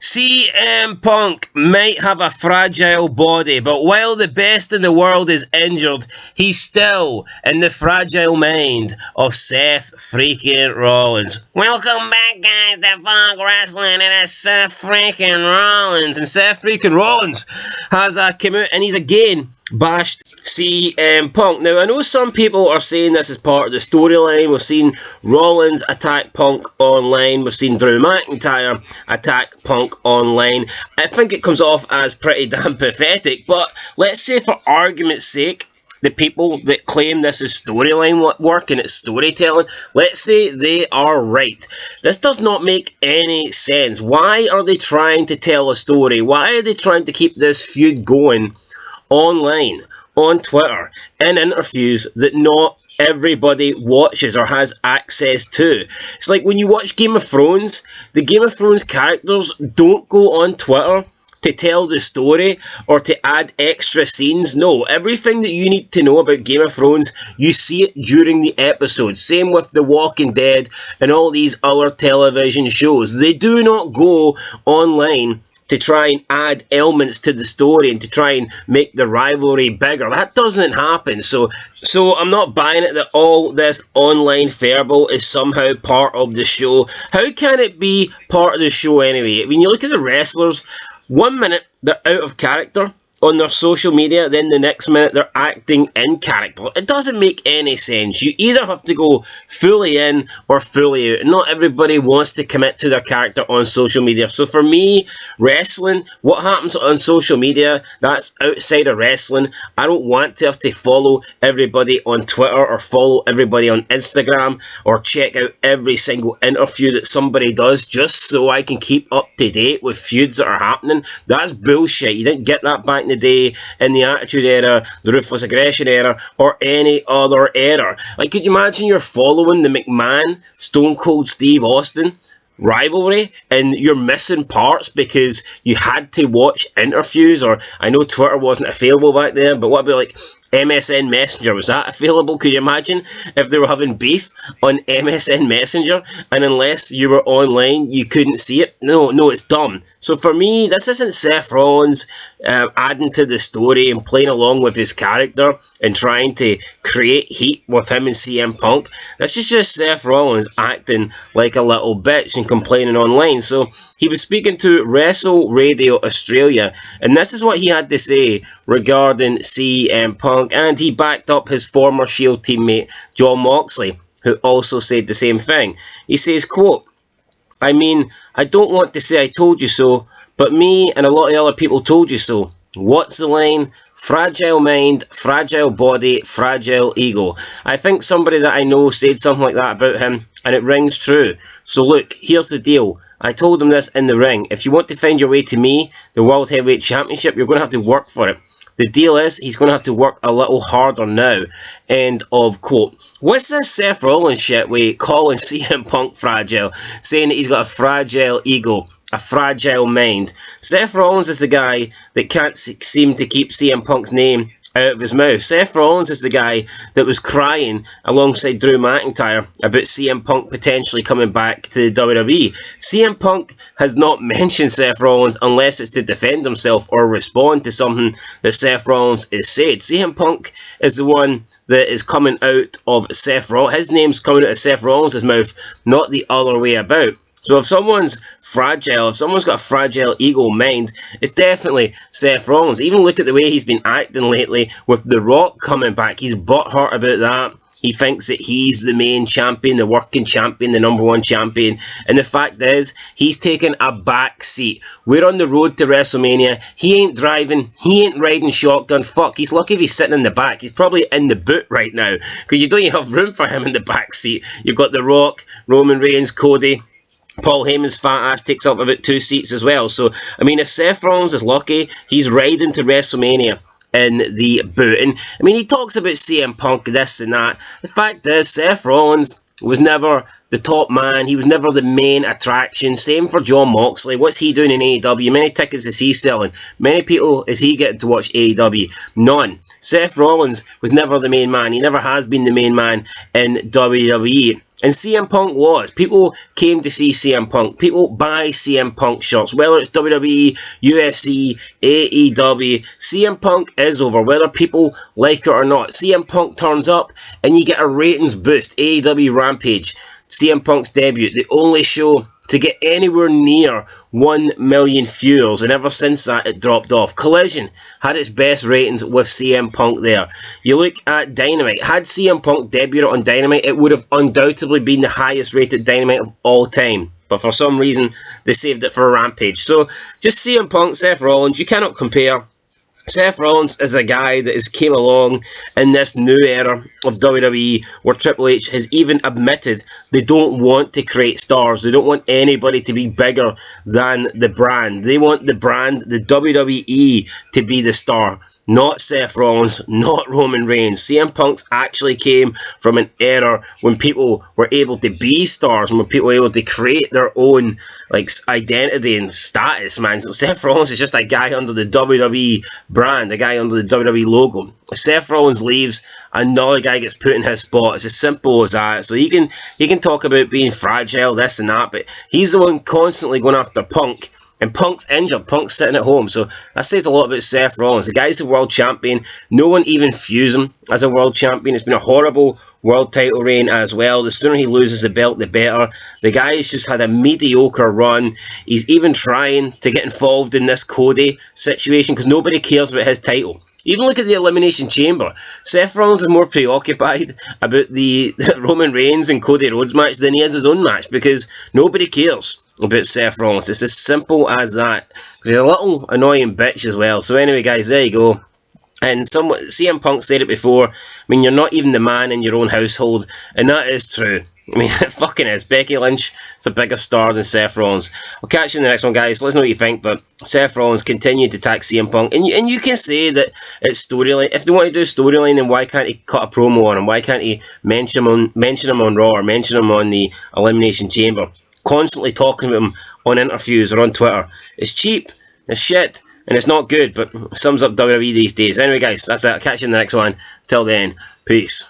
CM Punk might have a fragile body, but while the best in the world is injured, he's still in the fragile mind of Seth freaking Rollins. Welcome back, guys, to Funk Wrestling. It is Seth freaking Rollins. And Seth freaking Rollins has come out and he's again bashed CM Punk. Now, I know some people are saying this is part of the storyline. We've seen Rollins attack Punk online. We've seen Drew McIntyre attack Punk online. I think it comes off as pretty damn pathetic, but let's say for argument's sake, the people that claim this is storyline work and it's storytelling, let's say they are right. This does not make any sense. Why are they trying to tell a story? Why are they trying to keep this feud going online, on Twitter, in interviews that not everybody watches or has access to? It's like when you watch Game of Thrones, the Game of Thrones characters don't go on Twitter to tell the story or to add extra scenes. No, everything that you need to know about Game of Thrones, you see it during the episode. Same with The Walking Dead and all these other television shows. They do not go online to try and add elements to the story and to try and make the rivalry bigger. That doesn't happen. So I'm not buying it that all this online verbal is somehow part of the show. How can it be part of the show anyway? When you look at the wrestlers, 1 minute they're out of character on their social media, then the next minute they're acting in character. It doesn't make any sense. You either have to go fully in or fully out. And not everybody wants to commit to their character on social media. So for me, wrestling, what happens on social media, that's outside of wrestling. I don't want to have to follow everybody on Twitter or follow everybody on Instagram or check out every single interview that somebody does just so I can keep up to date with feuds that are happening. That's bullshit. You didn't get that back in the day, in the Attitude Era, the Ruthless Aggression Era, or any other era. Like, could you imagine you're following the McMahon, Stone Cold Steve Austin rivalry and you're missing parts because you had to watch interviews? Or I know Twitter wasn't available back then, but what about like MSN Messenger? Was that available? Could you imagine if they were having beef on MSN Messenger and unless you were online you couldn't see it? No, it's dumb. So for me, this isn't Seth Rollins adding to the story and playing along with his character and trying to create heat with him and CM Punk. That's just Seth Rollins acting like a little bitch and complaining online. So he was speaking to Wrestle Radio Australia, and this is what he had to say regarding CM Punk, and he backed up his former Shield teammate Jon Moxley, who also said the same thing. He says, quote, "I mean, I don't want to say I told you so, but me and a lot of other people told you so. What's the line? Fragile mind, fragile body, fragile ego." I think somebody that I know said something like that about him, and it rings true. So look, here's the deal. I told him this in the ring. If you want to find your way to me, the World Heavyweight Championship, you're going to have to work for it. The deal is, he's going to have to work a little harder now. End of quote. What's this Seth Rollins shit with calling CM Punk fragile? Saying that he's got a fragile ego, a fragile mind. Seth Rollins is the guy that can't seem to keep CM Punk's name out of his mouth. Seth Rollins is the guy that was crying alongside Drew McIntyre about CM Punk potentially coming back to the WWE. CM Punk has not mentioned Seth Rollins unless it's to defend himself or respond to something that Seth Rollins has said. CM Punk is the one that is coming out of Seth Rollins. His name's coming out of Seth Rollins' mouth, not the other way about. So if someone's fragile, if someone's got a fragile ego mind, it's definitely Seth Rollins. Even look at the way he's been acting lately with The Rock coming back. He's butthurt about that. He thinks that he's the main champion, the working champion, the number one champion. And the fact is, he's taken a back seat. We're on the road to WrestleMania. He ain't driving. He ain't riding shotgun. Fuck, he's lucky if he's sitting in the back. He's probably in the boot right now, because you don't even have room for him in the back seat. You've got The Rock, Roman Reigns, Cody. Paul Heyman's fat ass takes up about 2 seats as well. So, I mean, if Seth Rollins is lucky, he's riding to WrestleMania in the boot. And, I mean, he talks about CM Punk, this and that. The fact is, Seth Rollins was never the top man. He was never the main attraction. Same for John Moxley. What's he doing in AEW? Many tickets is he selling? Many people is he getting to watch AEW? None. Seth Rollins was never the main man. He never has been the main man in WWE. And CM Punk was. People came to see CM Punk. People buy CM Punk shirts. Whether it's WWE, UFC, AEW, CM Punk is over. Whether people like it or not. CM Punk turns up and you get a ratings boost. AEW Rampage. CM Punk's debut. The only show to get anywhere near 1 million viewers, and ever since that it dropped off. Collision had its best ratings with CM Punk there. You look at Dynamite. Had CM Punk debuted on Dynamite, it would have undoubtedly been the highest rated Dynamite of all time. But for some reason, they saved it for Rampage. So, just CM Punk, Seth Rollins, you cannot compare. Seth Rollins is a guy that has came along in this new era of WWE where Triple H has even admitted they don't want to create stars. They don't want anybody to be bigger than the brand. They want the brand, the WWE, to be the star. Not Seth Rollins, not Roman Reigns. CM Punk actually came from an era when people were able to be stars and when people were able to create their own identity and status, man. So Seth Rollins is just a guy under the WWE brand, a guy under the WWE logo. If Seth Rollins leaves, another guy gets put in his spot. It's as simple as that. So he can talk about being fragile, this and that, but he's the one constantly going after Punk. And Punk's injured. Punk's sitting at home. So that says a lot about Seth Rollins. The guy's a world champion. No one even views him as a world champion. It's been a horrible world title reign as well. The sooner he loses the belt, the better. The guy's just had a mediocre run. He's even trying to get involved in this Cody situation because nobody cares about his title. Even look at the Elimination Chamber. Seth Rollins is more preoccupied about the Roman Reigns and Cody Rhodes match than he is his own match because nobody cares about Seth Rollins. It's as simple as that. He's a little annoying bitch as well. So anyway, guys, there you go. And CM Punk said it before. I mean, you're not even the man in your own household, and that is true. I mean, it fucking is. Becky Lynch is a bigger star than Seth Rollins. I'll catch you in the next one, guys. Let us know what you think. But Seth Rollins continued to attack CM Punk. And you can say that it's storyline. If they want to do storyline, then why can't he cut a promo on him? Why can't he mention him on Raw or mention him on the Elimination Chamber? Constantly talking about him on interviews or on Twitter. It's cheap. It's shit. And it's not good. But it sums up WWE these days. Anyway, guys, that's it. I'll catch you in the next one. Till then, peace.